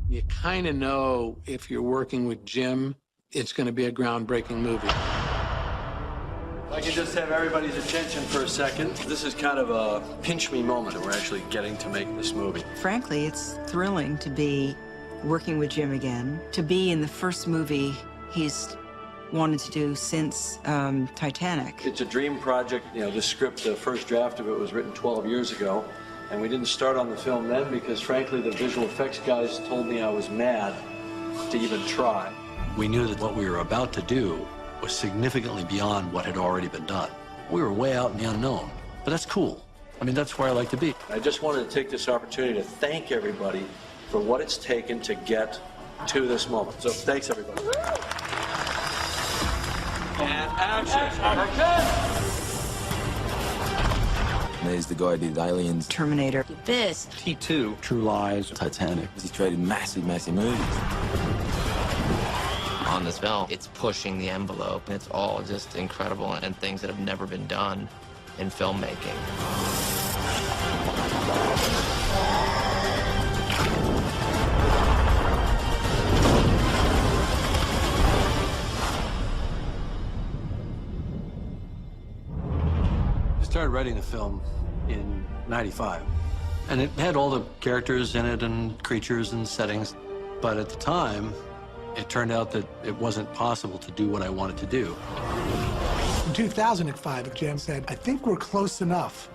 You kind of know if you're working with Jim, it's going to be a groundbreaking movie. If I could just have everybody's attention for a second. This is kind of a pinch me moment, and we're actually getting to make this movie. Frankly, it's thrilling to be working with Jim again, to be in the first movie he's wanted to do since Titanic. It's a dream project. You know, the script, the first draft of it was written 12 years ago, and we didn't start on the film then because, frankly, the visual effects guys told me I was mad to even try. We knew that what we were about to do was significantly beyond what had already been done. We were way out in the unknown, but that's cool. I mean, that's where I like to be. I just wanted to take this opportunity to thank everybody for what it's taken to get to this moment. So thanks, everybody. And action! There's the guy who did Aliens, Terminator. This. T2, True Lies, Titanic. He created massive movies. On this film, it's pushing the envelope. It's all just incredible and things that have never been done in filmmaking. I started writing the film in '95, and it had all the characters in it and creatures and settings, but at the time, it turned out that it wasn't possible to do what I wanted to do. In 2005, Jim said, I think we're close enough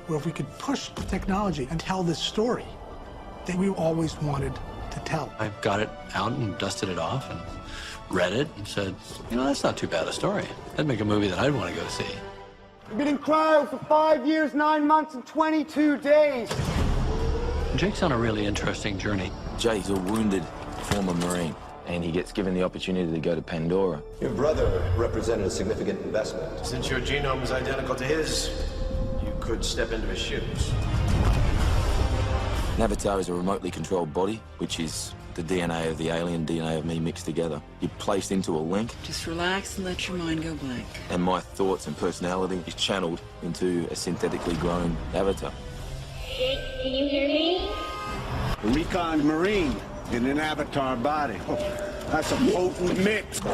where if we could push the technology and tell this story that we always wanted to tell. I got it out and dusted it off and read it and said, you know, that's not too bad a story. That'd make a movie that I'd want to go see. I've been in cryo for 5 years, 9 months, and 22 days. Jake's on a really interesting journey. Jake's a wounded former Marine, and he gets given the opportunity to go to Pandora. Your brother represented a significant investment. Since your genome is identical to his, you could step into his shoes. An avatar is a remotely controlled body, which is the DNA of the alien, DNA of me mixed together. You're placed into a link. Just relax and let your mind go blank. And my thoughts and personality is channeled into a synthetically grown avatar. Jake, can you hear me? A recon Marine in an avatar body. Oh, that's a potent mix. Run!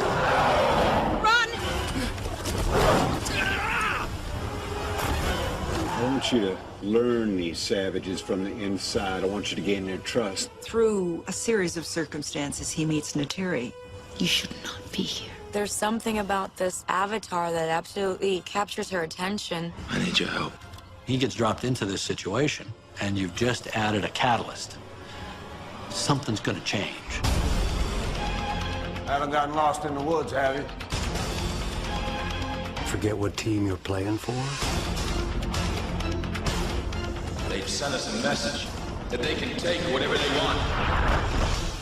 I want you to learn these savages from the inside. I want you to gain their trust. Through a series of circumstances, he meets Naturi. You should not be here. There's something about this avatar that absolutely captures her attention. I need your help. He gets dropped into this situation, and you've just added a catalyst. Something's gonna change. Haven't gotten lost in the woods, have you? Forget what team you're playing for? They've sent us a message that they can take whatever they want.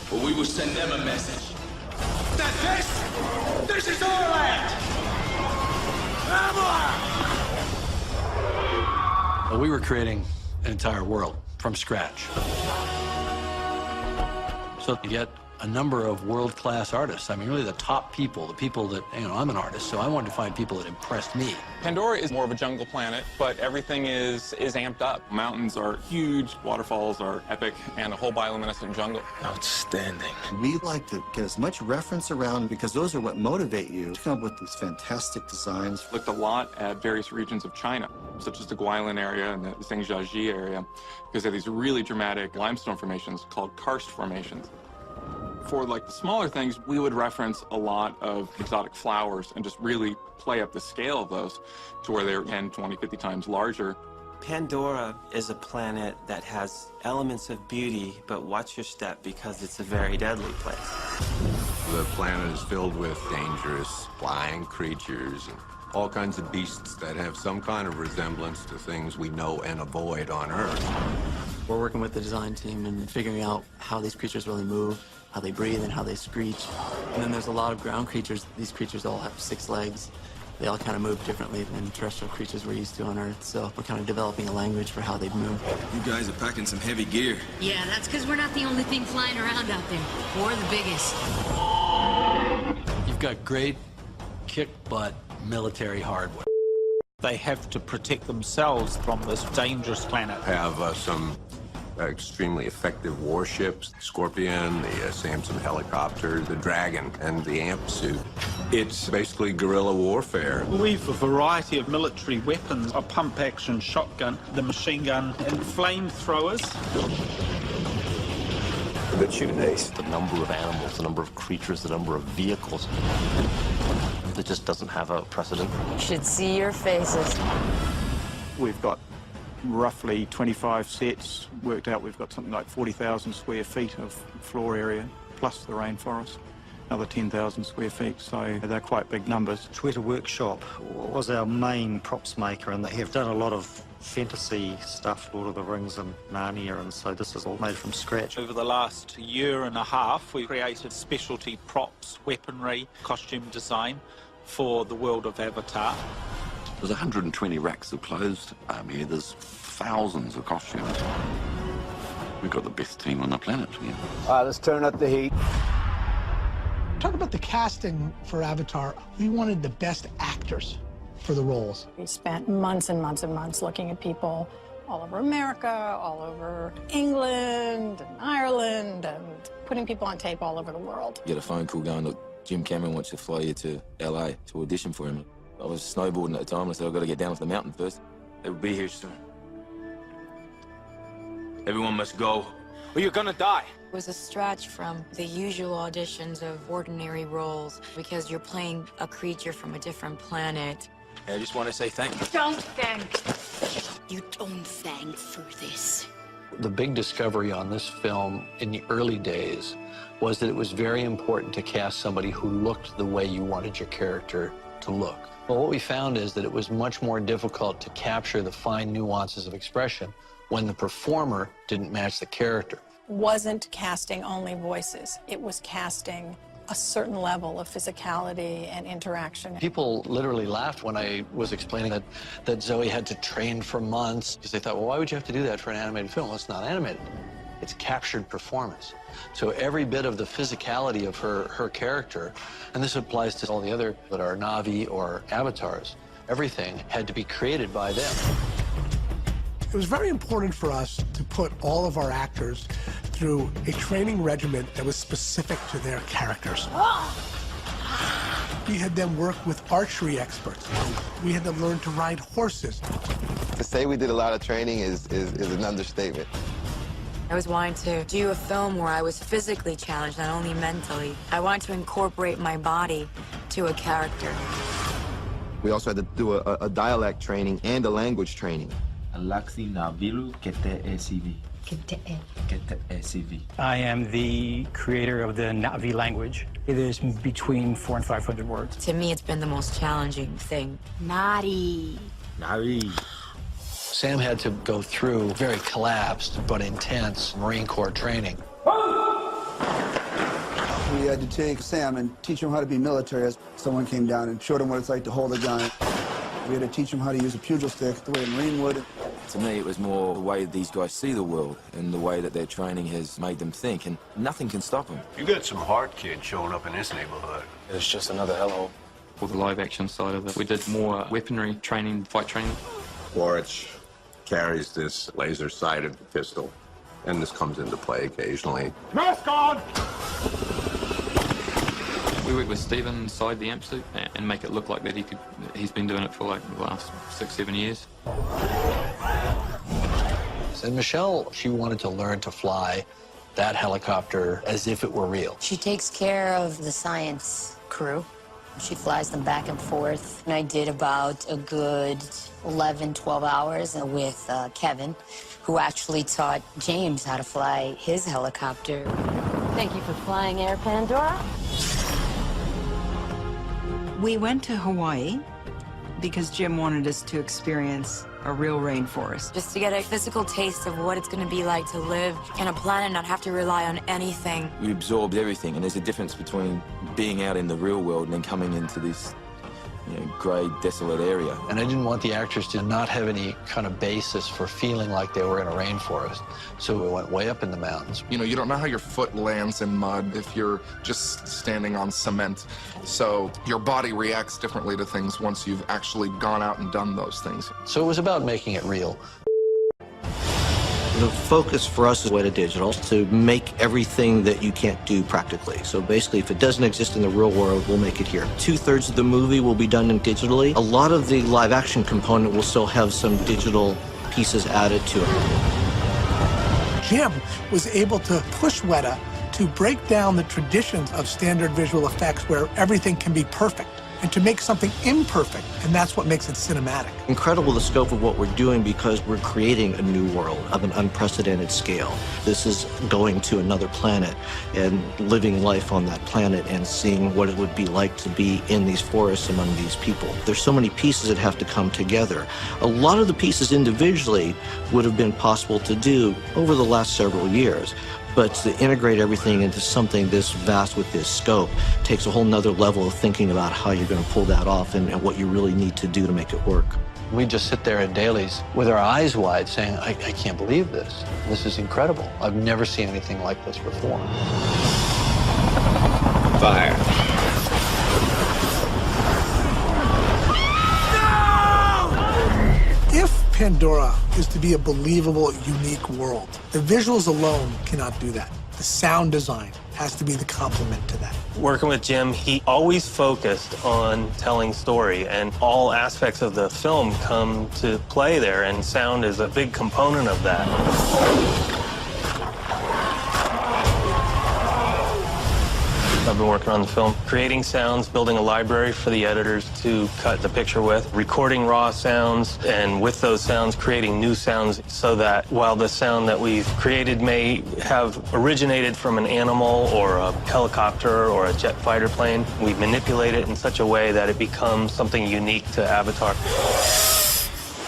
But we will send them a message that this is our land! Well, we were creating an entire world from scratch. So you get a number of world-class artists. I mean, really the top people, the people that, you know, I'm an artist, so I wanted to find people that impressed me. Pandora is more of a jungle planet, but everything is amped up. Mountains are huge, waterfalls are epic, and a whole bioluminescent jungle. Outstanding. We like to get as much reference around because those are what motivate you to come up with these fantastic designs. Looked a lot at various regions of China, such as the Guilin area and the Zhangjiajie area, because they have these really dramatic limestone formations called karst formations. For like the smaller things, we would reference a lot of exotic flowers and just really play up the scale of those to where they're 10, 20, 50 times larger. Pandora is a planet that has elements of beauty, but watch your step because it's a very deadly place. The planet is filled with dangerous flying creatures and all kinds of beasts that have some kind of resemblance to things we know and avoid on Earth. We're working with the design team and figuring out how these creatures really move, how they breathe, and how they screech. And then there's a lot of ground creatures. These creatures all have 6 legs. They all kind of move differently than terrestrial creatures we're used to on Earth, so we're kind of developing a language for how they move. You guys are packing some heavy gear. Yeah, that's because we're not the only thing flying around out there. We're the biggest. You've got great kick-butt military hardware. They have to protect themselves from this dangerous planet. Have some extremely effective warships, Scorpion, the Samson helicopter, the Dragon, and the AMP suit. It's basically guerrilla warfare. We've a variety of military weapons, a pump-action shotgun, the machine gun, and flamethrowers. Good shooting days. The number of animals, the number of creatures, the number of vehicles. It just doesn't have a precedent. You should see your faces. We've got roughly 25 sets. Worked out we've got something like 40,000 square feet of floor area, plus the rainforest. Another 10,000 square feet, so they're quite big numbers. Twitter Workshop was our main props maker, and they have done a lot of fantasy stuff, Lord of the Rings and Narnia, and so this is all made from scratch. Over the last year and a half, we've created specialty props, weaponry, costume design for the world of Avatar. There's 120 racks of clothes here. There's thousands of costumes. We've got the best team on the planet here. All right, let's turn up the heat. Talk about the casting for Avatar. We wanted the best actors for the roles. We spent months and months and months looking at people all over America, all over England and Ireland, and putting people on tape all over the world. Get a phone call going, look, Jim Cameron wants to fly you to LA to audition for him. I was snowboarding at the time. I said, I've got to get down off the mountain first. They will be here soon. Everyone must go, or you're gonna die. It was a stretch from the usual auditions of ordinary roles because you're playing a creature from a different planet. I just want to say thank you. Don't thank. You don't thank for this. The big discovery on this film in the early days was that it was very important to cast somebody who looked the way you wanted your character to look. Well, what we found is that it was much more difficult to capture the fine nuances of expression when the performer didn't match the character. Wasn't casting only voices. It was casting a certain level of physicality and interaction. People literally laughed when I was explaining that Zoe had to train for months because they thought, well, why would you have to do that for an animated film? Well, it's not animated. It's captured performance. So every bit of the physicality of her character, and this applies to all the other that are Na'vi or avatars, everything had to be created by them. It was very important for us to put all of our actors through a training regimen that was specific to their characters. We had them work with archery experts. We had them learn to ride horses. To say we did a lot of training is an understatement. I was wanting to do a film where I was physically challenged, not only mentally. I wanted to incorporate my body to a character. We also had to do a dialect training and a language training. I am the creator of the Na'vi language. It is between 400 and 500 words. To me, it's been the most challenging thing. Nari. Sam had to go through very collapsed but intense Marine Corps training. We had to take Sam and teach him how to be military. Someone came down and showed him what it's like to hold a gun. We had to teach him how to use a pugil stick the way a Marine would. To me, it was more the way these guys see the world and the way that their training has made them think, and nothing can stop them. You got some hard kids showing up in this neighborhood. It's just another hellhole. For the live action side of it, we did more weaponry training, fight training. Quaritch carries this laser-sighted pistol, and this comes into play occasionally. Mask on! We worked with Stephen inside the amp suit and make it look like that he's been doing it for like the last 6-7 years. And Michelle, she wanted to learn to fly that helicopter as if it were real. She takes care of the science crew. She flies them back and forth. And I did about a good 11, 12 hours with Kevin, who actually taught James how to fly his helicopter. Thank you for flying Air Pandora. We went to Hawaii because Jim wanted us to experience a real rainforest. Just to get a physical taste of what it's going to be like to live in a planet and not have to rely on anything. We absorbed everything, and there's a difference between being out in the real world and then coming into this, grey, desolate area. And I didn't want the actors to not have any kind of basis for feeling like they were in a rainforest. So we went way up in the mountains. You don't know how your foot lands in mud if you're just standing on cement. So your body reacts differently to things once you've actually gone out and done those things. So it was about making it real. The focus for us is Weta Digital to make everything that you can't do practically. So basically, if it doesn't exist in the real world, we'll make it here. 2/3 of the movie will be done in digitally. A lot of the live action component will still have some digital pieces added to it. Jim was able to push Weta to break down the traditions of standard visual effects where everything can be perfect, and to make something imperfect, and that's what makes it cinematic. Incredible the scope of what we're doing because we're creating a new world of an unprecedented scale. This is going to another planet and living life on that planet and seeing what it would be like to be in these forests among these people. There's so many pieces that have to come together. A lot of the pieces individually would have been possible to do over the last several years. But to integrate everything into something this vast with this scope takes a whole nother level of thinking about how you're going to pull that off and what you really need to do to make it work. We just sit there at dailies with our eyes wide saying, I can't believe this. This is incredible. I've never seen anything like this before. Fire. If Pandora is to be a believable, unique world, the visuals alone cannot do that. The sound design has to be the complement to that. Working with Jim, he always focused on telling story, and all aspects of the film come to play there, and sound is a big component of that. I've been working on the film, creating sounds, building a library for the editors to cut the picture with, recording raw sounds, and with those sounds, creating new sounds so that while the sound that we've created may have originated from an animal or a helicopter or a jet fighter plane, we manipulate it in such a way that it becomes something unique to Avatar.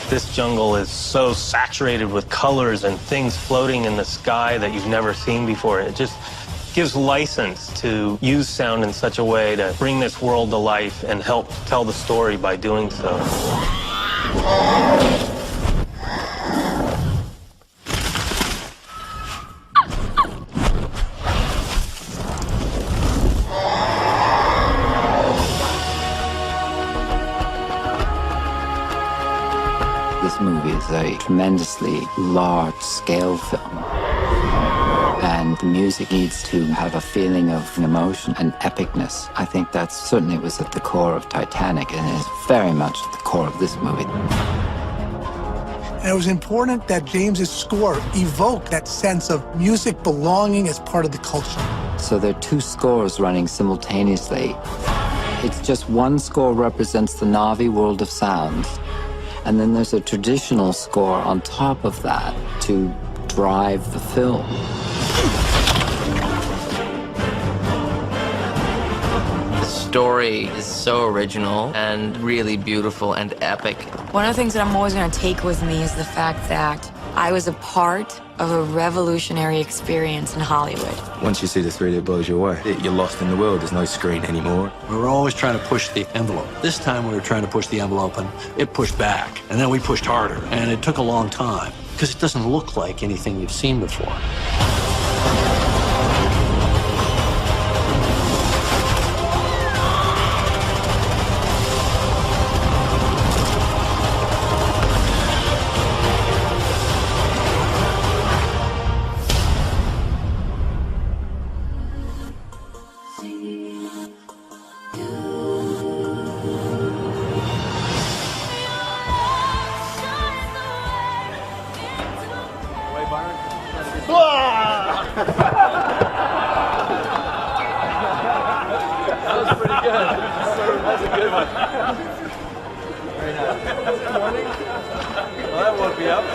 This jungle is so saturated with colors and things floating in the sky that you've never seen before. It just gives license to use sound in such a way to bring this world to life and help tell the story by doing so. This movie is a tremendously large-scale film. And the music needs to have a feeling of emotion and epicness. I think that certainly was at the core of Titanic and is very much at the core of this movie. And it was important that James's score evoke that sense of music belonging as part of the culture. So there are two scores running simultaneously. It's just one score represents the Na'vi world of sound, and then there's a traditional score on top of that to drive the film. The story is so original and really beautiful and epic. One of the things that I'm always going to take with me is the fact that I was a part of a revolutionary experience in Hollywood. Once you see the 3D, it blows you away. You're lost in the world. There's no screen anymore. We were always trying to push the envelope. This time we were trying to push the envelope, and it pushed back. And then we pushed harder, and it took a long time because it doesn't look like anything you've seen before. That was pretty good. That was a good one. Very nice. Good morning. Well, that woke me up.